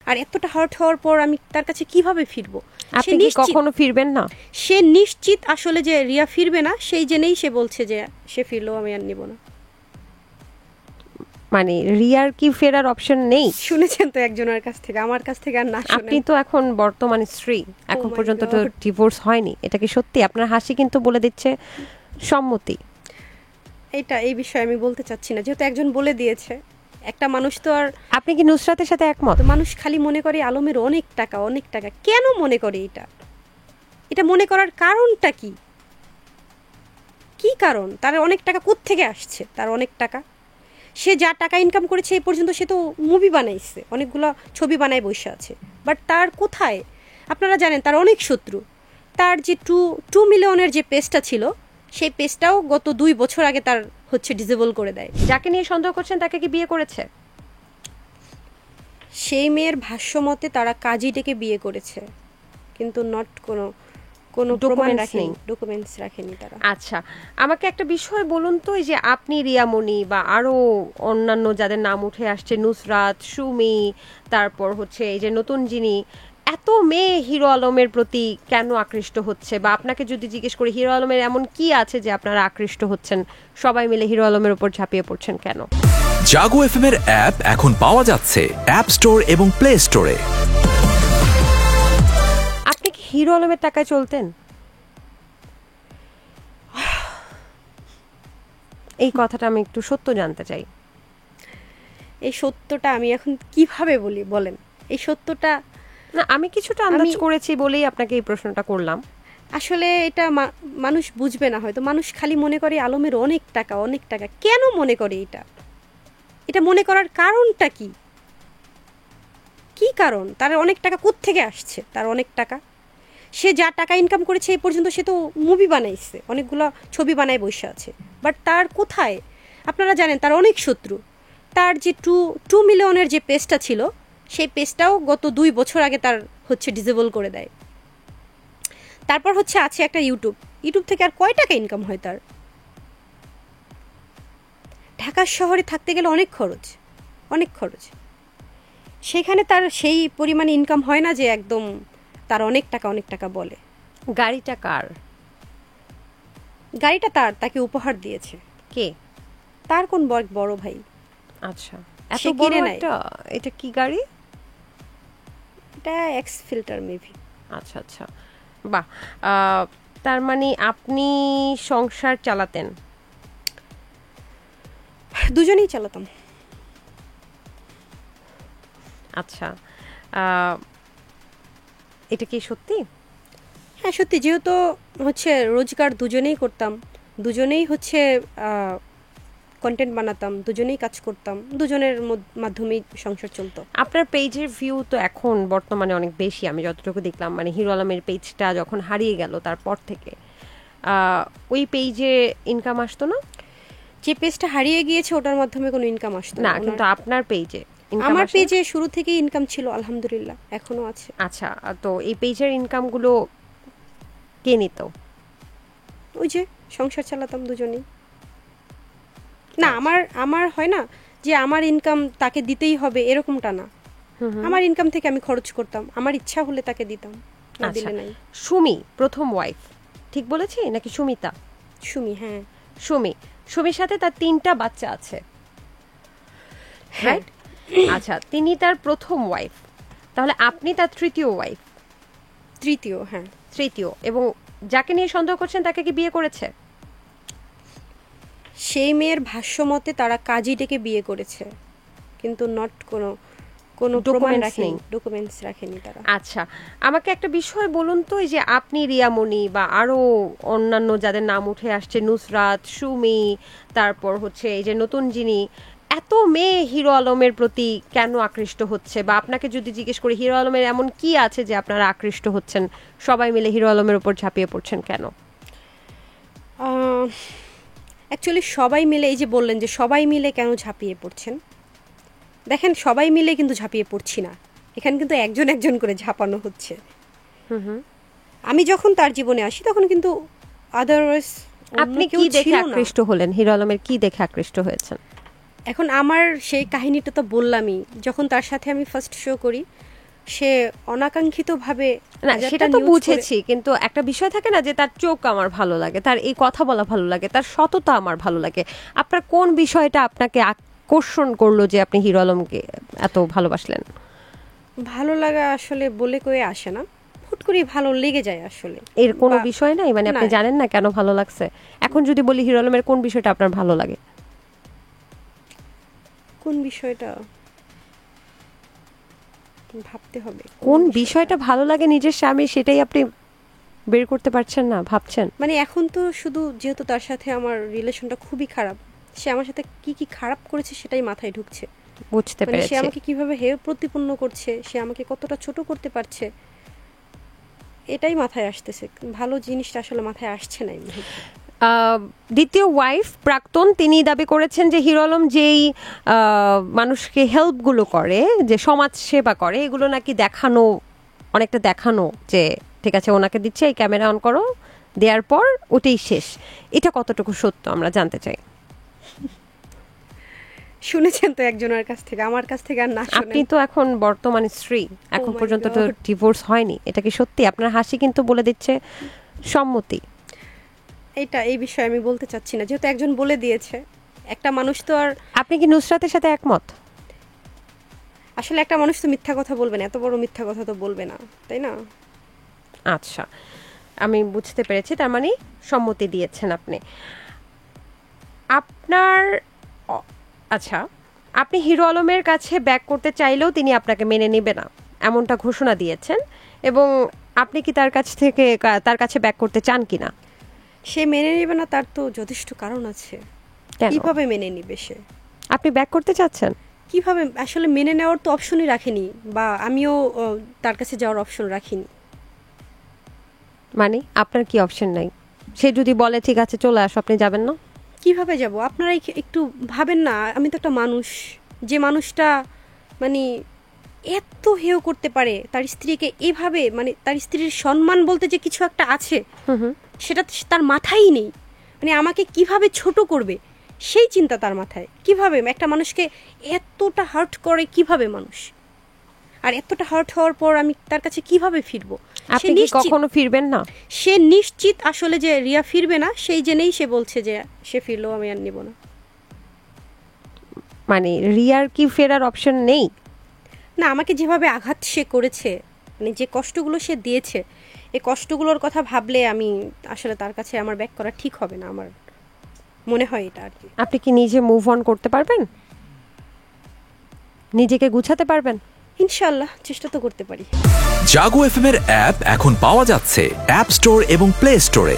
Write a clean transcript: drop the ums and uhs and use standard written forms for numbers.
আর এতটা হার্ট হওয়ার পর আমি তার কাছে কিভাবে ফিরবো? আপনি কি কখনো ফিরবেন না? সে নিশ্চিত আসলে যে রিয়া ফিরবে না, সেই জেনেই সে বলছে যে সে ফিরলেও আমি আর নিব না। মানে রিয়ার কি ফেরার অপশন নেই? শুনেছেন তো একজনের কাছ থেকে, আমার কাছ থেকে আর না শুনেন। আপনি তো এখন বর্তমান স্ত্রী, এখন পর্যন্ত তো ডিভোর্স হয়নি, এটা কি সত্যি? আপনার হাসি কিন্তু বলে দিচ্ছে সম্মতি। এই বিষয়ে আমি বলতে চাচ্ছি না, যেহেতু একজন বলে দিয়েছে। একটা মানুষ তো আর, আপনি কি নুসরাতের সাথে একমত? মানুষ খালি মনে করে আলমের অনেক টাকা অনেক টাকা। কেন মনে করে এটা মনে করার কারণটা কি? কি কারণ? তার অনেক টাকা কোত্থেকে আসছে? তার অনেক টাকা, সে যা টাকা ইনকাম করেছে এই পর্যন্ত, সে তো মুভি বানাইছে, অনেকগুলো ছবি বানায় বসে আছে, বাট তার কোথায়? আপনারা জানেন তার অনেক শত্রু। তার যে 2 মিলিয়নের যে পেজটা ছিল, সেই পেজটাও গত 2 বছর আগে তার ডিসেবল করে দেয়। যাকে নিয়ে সন্দেহ করছেন তাকে কি বিয়ে করেছে? সেই মেয়ের ভাষ্য মতে তারা কাজী ডেকে বিয়ে করেছে, কিন্তু নট কোনো ডকুমেন্টস রাখেনি তারা। আচ্ছা, আমাকে একটা বিষয় বলুন তো, এই যে আপনি রিয়ামণি বা আরো অন্যান্য যাদের নাম উঠে আসছে, নুসরাত, সুমি, তারপর এই যে নতুন যিনি, এত মেয়ে হিরো আলমের প্রতি কেন আকৃষ্ট হচ্ছে? বা আপনাকে যদি জিজ্ঞেস করি হিরো আলমের এমন কি আছে যে আপনারা আকৃষ্ট হচ্ছেন, সবাই মিলে হিরো আলমের উপর ঝাঁপিয়ে পড়ছেন কেন? জাগো এফএম এর অ্যাপ এখন পাওয়া যাচ্ছে অ্যাপ স্টোর এবং প্লে স্টোরে। আপনি কি হিরো আলমের টাকায় চলতেন? এই কথাটা আমি একটু সত্য জানতে চাই। এই সত্যটা আমি এখন কিভাবে বলি বলেন? এই সত্যটা না, আমি কিছুটা আন্দাজ করেছি বলেই আপনাকে এই প্রশ্নটা করলাম। আসলে এটা মানুষ বুঝবে না হয়তো। মানুষ খালি মনে করে আলমের অনেক টাকা অনেক টাকা। কেন মনে করে এটা মনে করার কারণটা কি? কি কারণ? তার অনেক টাকা কোত্থেকে আসছে? তার অনেক টাকা, সে যা টাকা ইনকাম করেছে এই পর্যন্ত, সে তো মুভি বানাইছে, অনেকগুলো ছবি বানায় বসে আছে, বাট তার কোথায়? আপনারা জানেন তার অনেক শত্রু। তার যে 2 মিলিয়নের যে পেজটা ছিল, সেই পেজটাও গত 2 বছর আগে তার ডিসেবল করে দেয়। তারপর আছে একটা ইউটিউব থেকে আর কয় টাকা ইনকাম হয় তার? ঢাকা শহরে থাকতে গেলে অনেক খরচ। সেখানে তার সেই পরিমাণে ইনকাম হয় না যে একদম তার অনেক টাকা বলে। গাড়িটা কার? গাড়িটা তাকে উপহার দিয়েছে। কে? তার কোন বড় ভাই। আচ্ছা, এত বড় একটা, এটা কি গাড়ি? এটা এক্স ফিল্টার মেবি। আচ্ছা, বাহ। তার মানে আপনি সংসার চালাতেন? দুজনেই চালাতাম। আচ্ছা, এটা কি সত্যি? হ্যাঁ সত্যি, যেহেতু রোজগার দুজনেই করতাম, দুজনেই কন্টেন্ট বানাতাম, দুজনেই কাজ করতাম, দুজনের মাধ্যমেই সংসার চলতো। আপনার পেজের ভিউ তো এখন বর্তমানে অনেক বেশি, আমি যতটুকু দেখলাম, মানে হিরো আলমের পেজটা যখন হারিয়ে গেল তারপর থেকে ওই পেজে ইনকাম আসতো না? যে পেজটা হারিয়ে গিয়েছে ওটার মাধ্যমে কোনো ইনকাম আসতো না, কিন্তু আপনার পেজে? আমার পেজে শুরু থেকেই ইনকাম ছিল, আলহামদুলিল্লাহ এখনো আছে। আচ্ছা, তো এই পেজের ইনকামগুলো কে নিত? ওই যে সংসার চালাতাম দুজনেই। না, আমার হয় না যে আমার ইনকাম তাকে দিতেই হবে এরকমটা না। আমার ইনকাম থেকে আমি খরচ করতাম, আমার ইচ্ছা হলে তাকে দিতাম, না দিলে নাই। সুমি প্রথম ওয়াইফ, ঠিক বলেছি নাকি সুমিতা? সুমি, হ্যাঁ সুমির সাথে তার 3টা বাচ্চা আছে, রাইট? আচ্ছা, তিনি তার প্রথম ওয়াইফ, তাহলে আপনি তার তৃতীয় ওয়াইফ? তৃতীয়। এবং যাকে নিয়ে সন্দেহ করছেন তাকে কি বিয়ে করেছে? সেই মেয়ের ভাষ্য মতে তারা কাজী ডেকে বিয়ে করেছে, কিন্তু নট কোনো ডকুমেন্টস রাখেনি তারা। আচ্ছা, আমাকে একটা বিষয় বলুন তো, এই যে আপনি রিয়ামণি বা আরো অন্যান্য যাদের নাম উঠে আসছে, নুসরাত, সুমি, তারপর এই যে নতুন যিনি, এত মেয়ে হিরো আলমের প্রতি কেন আকৃষ্ট হচ্ছে? বা আপনাকে যদি জিজ্ঞেস করি হিরো আলমের এমন কি আছে যে আপনারা আকৃষ্ট হচ্ছেন, সবাই মিলে হিরো আলমের উপর ঝাঁপিয়ে পড়ছেন কেন? অ্যাকচুয়ালি সবাই মিলে, এই যে বললেন যে সবাই মিলে কেন ঝাঁপিয়ে পড়ছেন, দেখেন সবাই মিলে কিন্তু ঝাঁপিয়ে পড়ছি না, এখানে কিন্তু একজন একজন করে ঝাঁপানো হচ্ছে। আমি যখন তার জীবনে আসি তখন কিন্তু আদারওয়াইজ আপনি কি দেখে আকৃষ্ট হলেন? হিরো আলমের কি দেখে আকৃষ্ট হয়েছেন? এখন আমার সেই কাহিনীটা তো বললামই, যখন তার সাথে আমি ফার্স্ট শো করি সে অনাকাঙ্ক্ষিতভাবে না হাজারটা সেটা তো news করে- বুঝেছি, কিন্তু একটা বিষয় থাকে না যে তার চোখ আমার ভালো লাগে, তার এই কথা বলা ভালো লাগে, তার সততা আমার ভালো লাগে। আপনার কোন বিষয়টা আপনাকে আকর্ষণ করলো যে আপনি হিরো আলমকে এত ভালোবাসলেন? ভালো লাগা আসলে বলে কয়ে আসে না, হুট করে ভালো লেগে যায় আসলে। এর কোনো বা- বিষয় নাই, মানে আপনি না। জানেন না কেন ভালো লাগছে? এখন যদি বলি হিরো আলমের কোন বিষয়টা আপনার ভালো লাগে? কোন বিষয়টা ভাবতে হবে। কোন বিষয়টা ভালো লাগে নিজের স্বামী, সেটাই আপনি বের করতে পারছেন না, ভাবছেন? মানে এখন তো শুধু যেহেতু তার সাথে আমার রিলেশনটা খুবই খারাপ, সে আমার সাথে কি কি খারাপ করেছে সেটাই মাথায় ঢুকছে। বুঝতে মানে সে পেরেছি। আমাকে কিভাবে হেয় প্রতিপন্ন করছে, সে আমাকে কতটা ছোট করতে পারছে, এটাই মাথায় আসতেছে। ভালো জিনিসটা আসলে মাথায় আসছে না এই মুহূর্তে। দ্বিতীয় ওয়াইফ প্রাক্তন, তিনি দাবি করেছেন যে হিরো আলম যেই মানুষকে হেল্পগুলো করে, যে সমাজ সেবা করে, এগুলো নাকি দেখানো, অনেকটা দেখানো, যে ঠিক আছে ওনাকে দিচ্ছে, এই ক্যামেরা অন করো, দেওয়ার পর ওটাই শেষ। এটা কতটুকু সত্য আমরা জানতে চাই। শুনেছেন তো একজনের কাছ থেকে, আমার কাছ থেকে আর না আপনি শুনে। তো এখন বর্তমান স্ত্রী, এখন my পর্যন্ত তো God. ডিভোর্স হয়নি, এটা কি সত্যি? আপনার হাসি কিন্তু বলে দিচ্ছে সম্মতি। এই বিষয়ে আমি বলতে চাচ্ছি না, যেহেতু একজন বলে দিয়েছে। একটা মানুষ তো আর আপনি কি নুসরাতের সাথে একমত? আসলে একটা মানুষ তো মিথ্যা কথা বলবে না, এত বড় মিথ্যা কথা তো বলবে না, তাই না? আচ্ছা, আমি বুঝতে পেরেছি, তার মানে সম্মতি দিয়েছেন আপনি। আপনার আচ্ছা, আপনি হিরো আলমের কাছে ব্যাক করতে চাইলেও তিনি আপনাকে মেনে নেবে না, এমনটা ঘোষণা দিয়েছেন, এবং আপনি কি তার কাছে ব্যাক করতে চান কিনা? সে মেনে নেবে না, তার তো যথেষ্ট কারণ আছে। কেন? কিভাবে মেনে নিবে সে? আপনি ব্যাক করতে চাচ্ছেন? কিভাবে? আসলে মেনে নেওয়ার তো অপশনই রাখেনি, বা আমিও তার কাছে যাওয়ার অপশন রাখিনি। মানে আপনার কি অপশন নাই? সে যদি বলে ঠিক আছে চলে আসো, আপনি যাবেন না? কিভাবে যাব? আপনারা একটু ভাবেন না, আমি তো একটা মানুষ, যে মানুষটা মানে এত হেয় করতে পারে তার স্ত্রীকে এভাবে, মানে তার স্ত্রীর সম্মান বলতে যে কিছু একটা আছে, সেটা তার মাথায় নেই। মানে আমাকে কিভাবে ছোট করবে সেই চিন্তা তার মাথায়। কিভাবে একটা মানুষকে এতটা হার্ট করে, কিভাবে মানুষ, আর এতটা হার্ট হওয়ার পর আমি তার কাছে কিভাবে ফিরবো? আপনি কি কখনো ফিরবেন না? সে নিশ্চিত আসলে যে রিয়া ফিরবে না, সেই জেনেই সে বলছে যে সে ফিরলেও আমি আর নিব না। মানে রিয়ার কি ফেরার অপশন নেই? না, আমাকে যেভাবে আঘাত সে করেছে, মানে যে কষ্টগুলো সে দিয়েছে, এই কষ্টগুলোর কথা ভাবলে আমি আসলে তার কাছে আমার ব্যাক করা ঠিক হবে না, আমার মনে হয় এটা আর কি। আপনি কি নিজে মুভ অন করতে পারবেন? নিজেকে গুছাতে পারবেন? ইনশাআল্লাহ চেষ্টা তো করতে পারি। জাগো এফএম এর অ্যাপ এখন পাওয়া যাচ্ছে অ্যাপ স্টোর এবং প্লে স্টোরে।